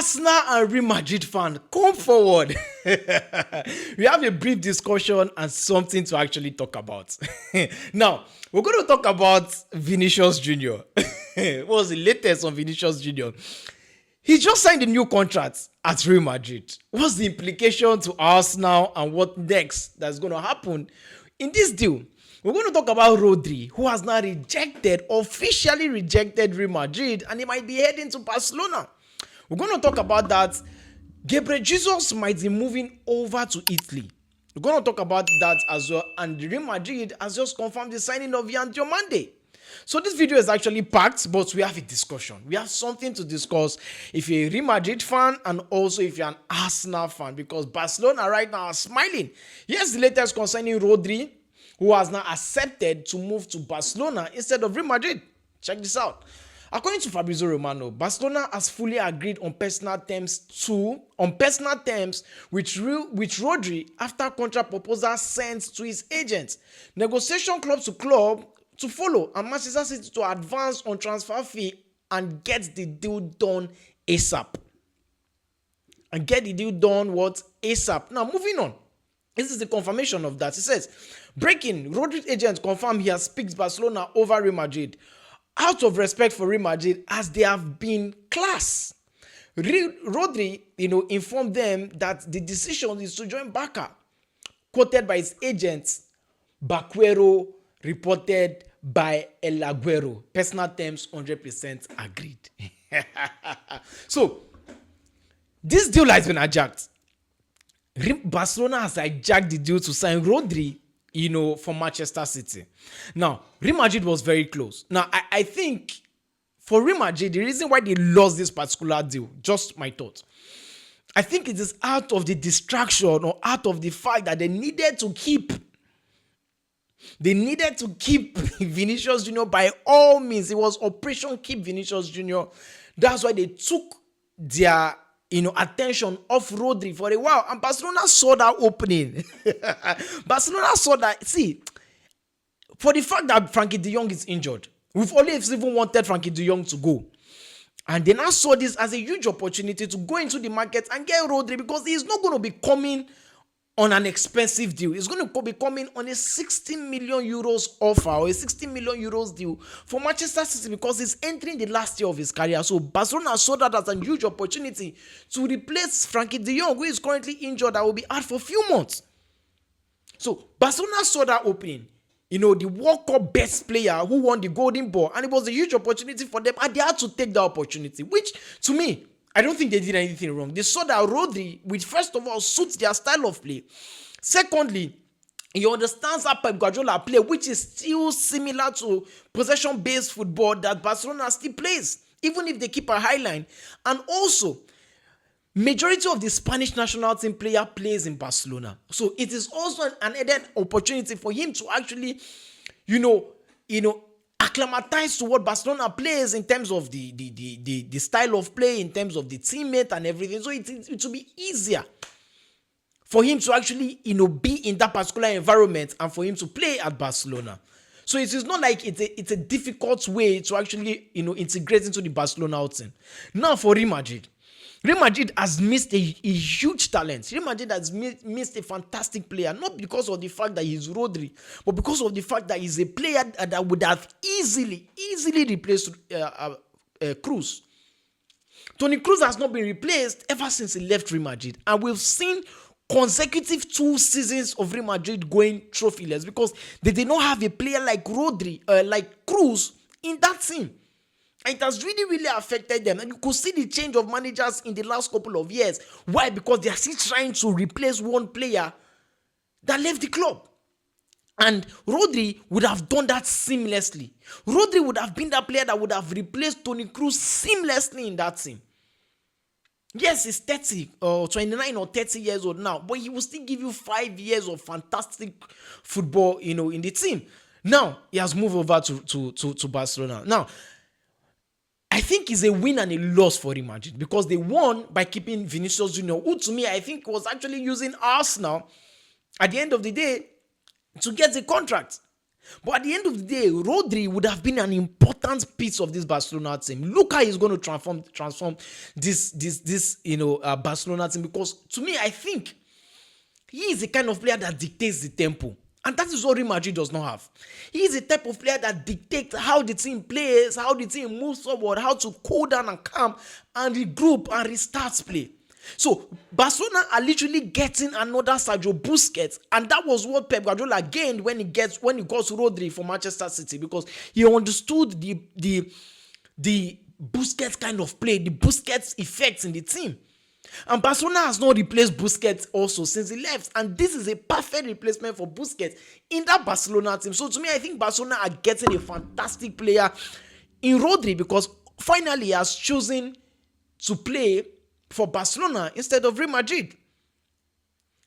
Arsenal and Real Madrid fan, come forward. We have a brief discussion and something to actually talk about. Now, we're going to talk about Vinícius Júnior. What was the latest on Vinícius Júnior? He just signed a new contract at Real Madrid. What's the implication to Arsenal and what next that's going to happen in this deal? We're going to talk about Rodri, who has now officially rejected Real Madrid, and he might be heading to Barcelona. We're going to talk about that. Gabriel Jesus might be moving over to Italy. We're going to talk about that as well. And Real Madrid has just confirmed the signing of Ian Jomande. So this video is actually packed, but we have a discussion. We have something to discuss if you're a Real Madrid fan and also if you're an Arsenal fan, because Barcelona right now are smiling. Here's the latest concerning Rodri, who has now accepted to move to Barcelona instead of Real Madrid. Check this out. According to Fabrizio Romano, Barcelona has fully agreed on personal terms with Rodri after contract proposal sent to his agent. Negotiation club to club to follow, and Manchester City to advance on transfer fee and get the deal done ASAP. ASAP. Now, moving on. This is the confirmation of that. It says, breaking, Rodri's agent confirmed he has picked Barcelona over Real Madrid out of respect for Real Madrid, as they have been class. Rodri, informed them that the decision is to join Barca. Quoted by his agent, Baquero, reported by El Aguero. Personal terms, 100% agreed. So, this deal has been hijacked. Barcelona has hijacked the deal to sign Rodri, for Manchester City. Now, Real Madrid was very close. Now, I think for Real Madrid, the reason why they lost this particular deal, just my thought, I think it is out of the distraction or out of the fact that they needed to keep Vinícius Júnior by all means. It was Operation Keep Vinícius Júnior. That's why they took their attention off Rodri for a while, and Barcelona saw that opening. Barcelona saw that. See, for the fact that Frankie de Jong is injured, we've always even wanted Frankie de Jong to go, and they now saw this as a huge opportunity to go into the market and get Rodri, because he's not going to be coming on an expensive deal. He's going to be coming on a 60 million euros offer or a 60 million euros deal for Manchester City, because he's entering the last year of his career. So Barcelona saw that as a huge opportunity to replace Frankie de Jong, who is currently injured, that will be out for a few months. So Barcelona saw that opening. The World Cup best player who won the Golden Ball, and it was a huge opportunity for them, and they had to take that opportunity, which to me, I don't think they did anything wrong. They saw that Rodri, which first of all suits their style of play. Secondly, he understands how Pep Guardiola play, which is still similar to possession-based football that Barcelona still plays, even if they keep a high line. And also, majority of the Spanish national team player plays in Barcelona. So it is also an added opportunity for him to actually, acclimatize to what Barcelona plays in terms of the style of play, in terms of the teammate and everything. So it will be easier for him to actually, be in that particular environment and for him to play at Barcelona. So it is not like it's a difficult way to actually, integrate into the Barcelona team. Now for Real Madrid. Real Madrid has missed a huge talent. Real Madrid has missed a fantastic player, not because of the fact that he's Rodri, but because of the fact that he's a player that would have easily replaced Kroos. Toni Kroos has not been replaced ever since he left Real Madrid, and we've seen consecutive 2 seasons of Real Madrid going trophyless because they did not have a player like Rodri, like Kroos in that team. And it has really affected them. And you could see the change of managers in the last couple of years. Why? Because they are still trying to replace one player that left the club. And Rodri would have done that seamlessly. Rodri would have been that player that would have replaced Toni Kroos seamlessly in that team. Yes, he's 30 or 29 or 30 years old now, but he will still give you 5 years of fantastic football, in the team. Now, he has moved over to Barcelona. Now, I think it's a win and a loss for Real Madrid because they won by keeping Vinícius Júnior, who to me I think was actually using Arsenal at the end of the day to get a contract. But at the end of the day, Rodri would have been an important piece of this Barcelona team. Look how he's going to transform this Barcelona team, because to me, I think he is the kind of player that dictates the tempo. And that is what Real Madrid does not have. He is the type of player that dictates how the team plays, how the team moves forward, how to cool down and calm and regroup and restart play. So Barcelona are literally getting another Sergio Busquets, and that was what Pep Guardiola gained when he got Rodri for Manchester City, because he understood the Busquets kind of play, the Busquets effects in the team. And Barcelona has not replaced Busquets also since he left, and this is a perfect replacement for Busquets in that Barcelona team. So to me, I think Barcelona are getting a fantastic player in Rodri, because finally he has chosen to play for Barcelona instead of Real Madrid.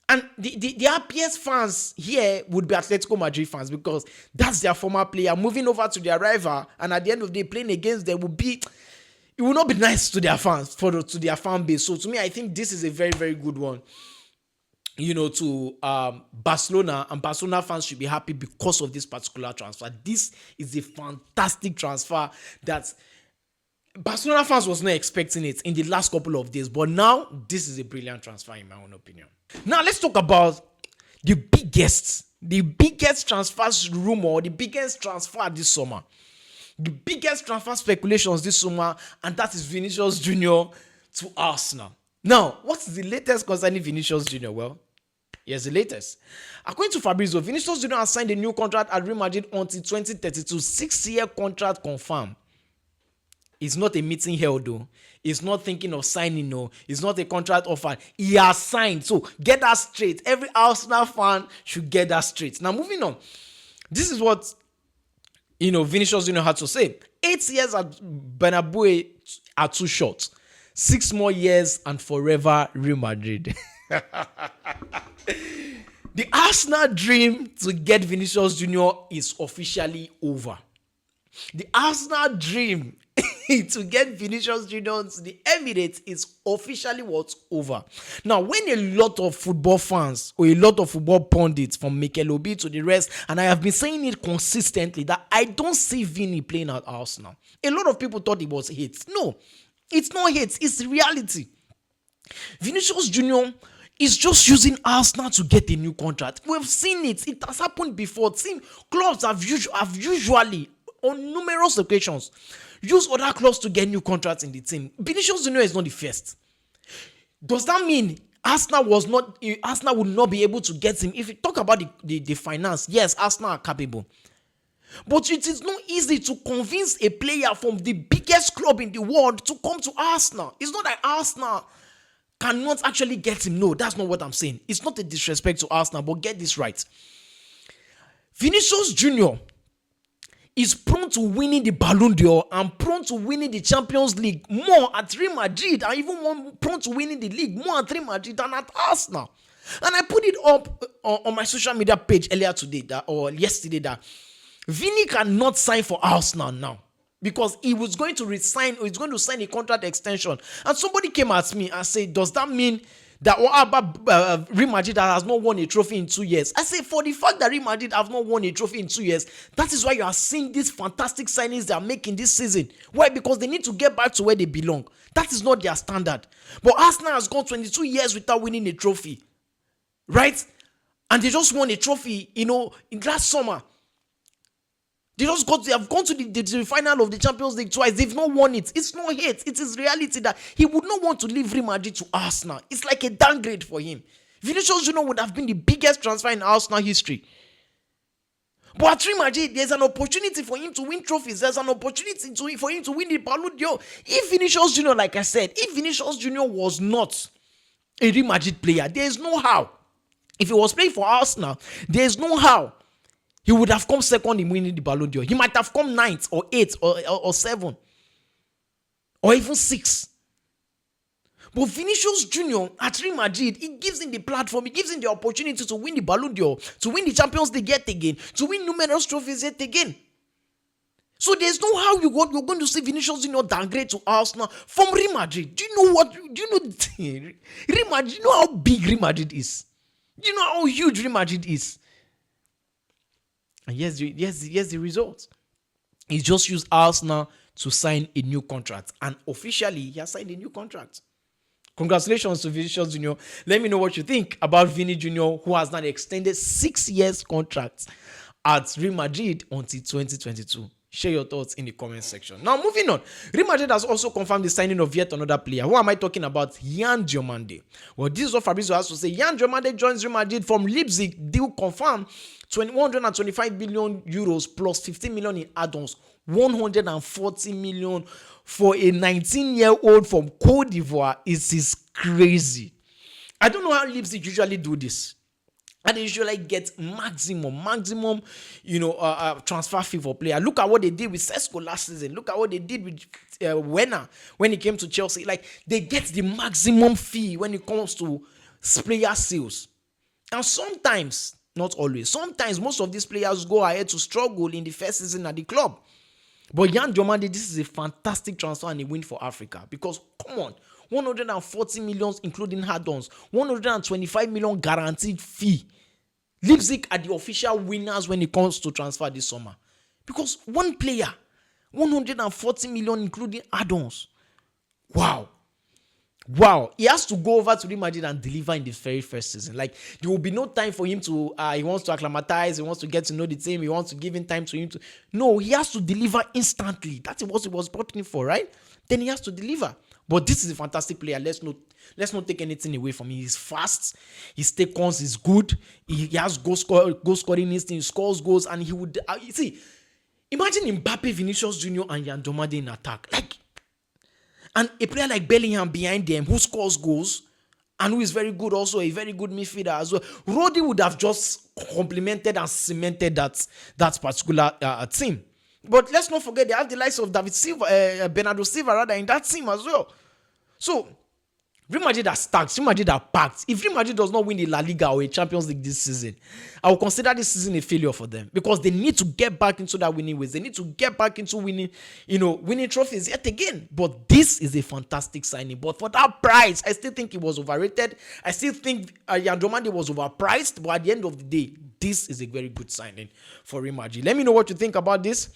And the happiest fans here would be Atletico Madrid fans, because that's their former player moving over to their rival, and at the end of the day playing against them it will not be nice to their fans, to their fan base. So to me, I think this is a very, very good one, to Barcelona, and Barcelona fans should be happy because of this particular transfer. This is a fantastic transfer that Barcelona fans was not expecting it in the last couple of days, but now this is a brilliant transfer in my own opinion. Now let's talk about the biggest transfer rumor, the biggest transfer this summer. The biggest transfer speculations this summer, and that is Vinícius Júnior to Arsenal. Now, what's the latest concerning Vinícius Júnior? Well, here's the latest. According to Fabrizio, Vinícius Júnior has signed a new contract at Real Madrid until 2032, 6-year contract confirmed. It's not a meeting held though. He's not thinking of signing, no. It's not a contract offer. He has signed. So get that straight. Every Arsenal fan should get that straight. Now moving on. This is what Vinícius Júnior had to say. 8 years at Bernabéu are too short. 6 more years and forever Real Madrid. The Arsenal dream to get Vinícius Júnior is officially over. The Arsenal dream to get Vinícius Júnior to the Emirates is officially what's over. Now, when a lot of football fans or a lot of football pundits from Mikel Obi to the rest, and I have been saying it consistently, that I don't see Vini playing at Arsenal. A lot of people thought it was hate. No, it's not hate. It's reality. Vinícius Júnior is just using Arsenal to get a new contract. We've seen it. It has happened before. Clubs have usually, on numerous occasions, use other clubs to get new contracts in the team. Vinícius Júnior is not the first. Does that mean Arsenal would not be able to get him? If you talk about the finance, yes, Arsenal are capable. But it is not easy to convince a player from the biggest club in the world to come to Arsenal. It's not that Arsenal cannot actually get him. No, that's not what I'm saying. It's not a disrespect to Arsenal, but get this right. Vinícius Júnior is prone to winning the Ballon d'Or and prone to winning the Champions League more at Real Madrid, and even more prone to winning the league more at Real Madrid than at Arsenal. And I put it up on my social media page earlier today yesterday that Vini cannot sign for Arsenal now, because he was going to resign, or he's going to sign a contract extension. And somebody came at me and said, does that mean that Real Madrid has not won a trophy in 2 years? I say, for the fact that Real Madrid have not won a trophy in 2 years, that is why you are seeing these fantastic signings they are making this season. Why? Because they need to get back to where they belong. That is not their standard. But Arsenal has gone 22 years without winning a trophy, right? And they just won a trophy, in last summer. They have gone to the final of the Champions League twice. They've not won it. It's not hate. It is reality that he would not want to leave Real Madrid to Arsenal. It's like a downgrade for him. Vinícius Júnior would have been the biggest transfer in Arsenal history. But at Real Madrid, there's an opportunity for him to win trophies. There's an opportunity for him to win the Ballon d'Or. If Vinícius Júnior, like I said, if Vinícius Júnior was not a Real Madrid player, there's no how. If he was playing for Arsenal, there's no how he would have come second in winning the Ballon d'Or. He might have come 9th or 8th or 7th or even 6th. But Vinícius Júnior at Real Madrid, it gives him the platform, it gives him the opportunity to win the Ballon d'Or, to win the Champions League yet again, to win numerous trophies yet again. So there's no how you're going to see Vinícius Júnior downgrade to Arsenal from Real Madrid. Do you know Real Madrid? Do you know how big Real Madrid is? Do you know how huge Real Madrid is? And here's the result. He just used Arsenal to sign a new contract. And officially, he has signed a new contract. Congratulations to Vinícius Júnior. Let me know what you think about Vini Júnior, who has now extended 6 years contract at Real Madrid until 2022. Share your thoughts in the comment section. Now, moving on. Real Madrid has also confirmed the signing of yet another player. Who am I talking about? Ian Jomande. Well, this is what Fabrizio has to say. Ian Jomande joins Real Madrid from Leipzig. Deal confirmed. 125 billion euros plus 15 million in add-ons. 140 million for a 19-year-old from Cote d'Ivoire. It is crazy. I don't know how Leipzig usually do this. And they usually get maximum, transfer fee for player. Look at what they did with Sesko last season. Look at what they did with Werner when he came to Chelsea. Like, they get the maximum fee when it comes to player sales. And sometimes, not always, sometimes most of these players go ahead to struggle in the first season at the club. But Ian Jomande, this is a fantastic transfer and a win for Africa. Because, come on, 140 million including add-ons, 125 million guaranteed fee. Leipzig are the official winners when it comes to transfer this summer. Because one player, 140 million including add-ons. Wow. He has to go over to Real Madrid and deliver in the very first season. Like, there will be no time for him to, he wants to acclimatize, he wants to get to know the team, he wants to give him time to him to. No, he has to deliver instantly. That's what he was brought in for, right? Then he has to deliver. But this is a fantastic player. Let's not take anything away from him. He's fast. His take-ons is good. He has goal scoring instinct. He scores goals, and he would see. Imagine Mbappe, Vinicius Júnior, and Ian Jomande in attack. Like, and a player like Bellingham behind them who scores goals and who is very good, also a very good midfielder as well. Rodri would have just complemented and cemented that particular team. But let's not forget, they have the likes of Bernardo Silva in that team as well. So, Real Madrid are stacked. Real Madrid are packed. If Real Madrid does not win the La Liga or a Champions League this season, I will consider this season a failure for them. Because they need to get back into that winning ways. They need to get back into winning trophies yet again. But this is a fantastic signing. But for that price, I still think it was overrated. I still think Ian Jomande was overpriced. But at the end of the day, this is a very good signing for Real Madrid. Let me know what you think about this.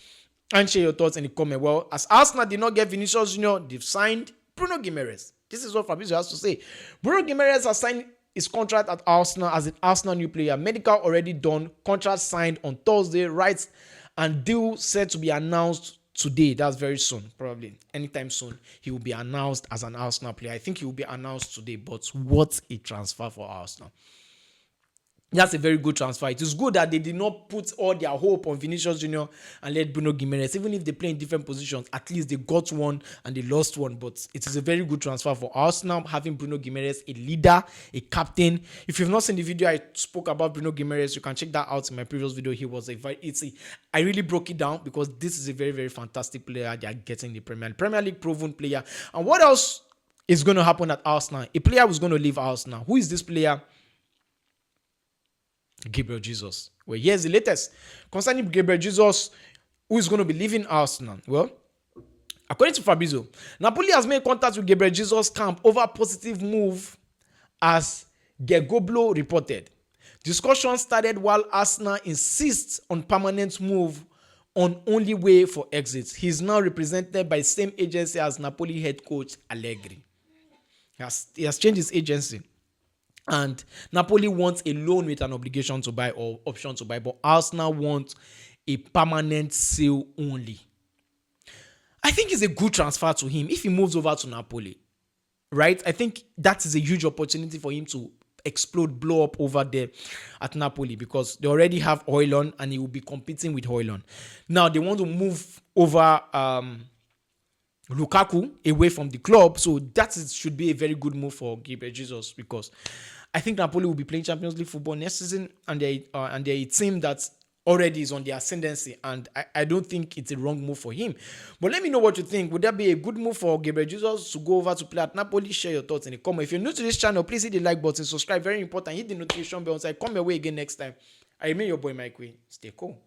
And share your thoughts in the comment. Well, as Arsenal did not get Vinícius Júnior, they've signed Bruno Guimarães. This is what Fabrizio has to say. Bruno Guimarães has signed his contract at Arsenal as an Arsenal new player. Medical already done. Contract signed on Thursday. Rights and deal set to be announced today. That's very soon, probably. Anytime soon, he will be announced as an Arsenal player. I think he will be announced today. But what a transfer for Arsenal. That's a very good transfer. It is good that they did not put all their hope on Vinícius Júnior and let Bruno Guimarães. Even if they play in different positions, at least they got one and they lost one. But it is a very good transfer for Arsenal, having Bruno Guimarães, a leader, a captain. If you've not seen the video I spoke about Bruno Guimarães, you can check that out in my previous video. I really broke it down because this is a very, very fantastic player they are getting in the Premier League proven player. And what else is going to happen at Arsenal? A player who's going to leave Arsenal. Who is this player? Gabriel Jesus. Well, here's the latest concerning Gabriel Jesus, who is going to be leaving Arsenal. Well, according to Fabrizio, Napoli has made contact with Gabriel Jesus' camp over a positive move, as Gergoblo reported. Discussion started while Arsenal insists on permanent move on only way for exit. He is now represented by the same agency as Napoli head coach Allegri. He has changed his agency. And Napoli wants a loan with an obligation to buy or option to buy, but Arsenal wants a permanent sale only. I think it's a good transfer to him if he moves over to Napoli, right? I think that is a huge opportunity for him to explode, blow up over there at Napoli because they already have Højlund and he will be competing with Højlund. Now they want to move over Lukaku away from the club, so should be a very good move for Gabriel Jesus because I think Napoli will be playing Champions League football next season, and they're a team that already is on the ascendancy, and I don't think it's a wrong move for him. But let me know what you think. Would that be a good move for Gabriel Jesus to go over to play at Napoli? Share your thoughts in the comment. If you're new to this channel, please hit the like button, subscribe, very important, hit the notification bell so I come your way again next time. I remain your boy Mike Way. Stay cool.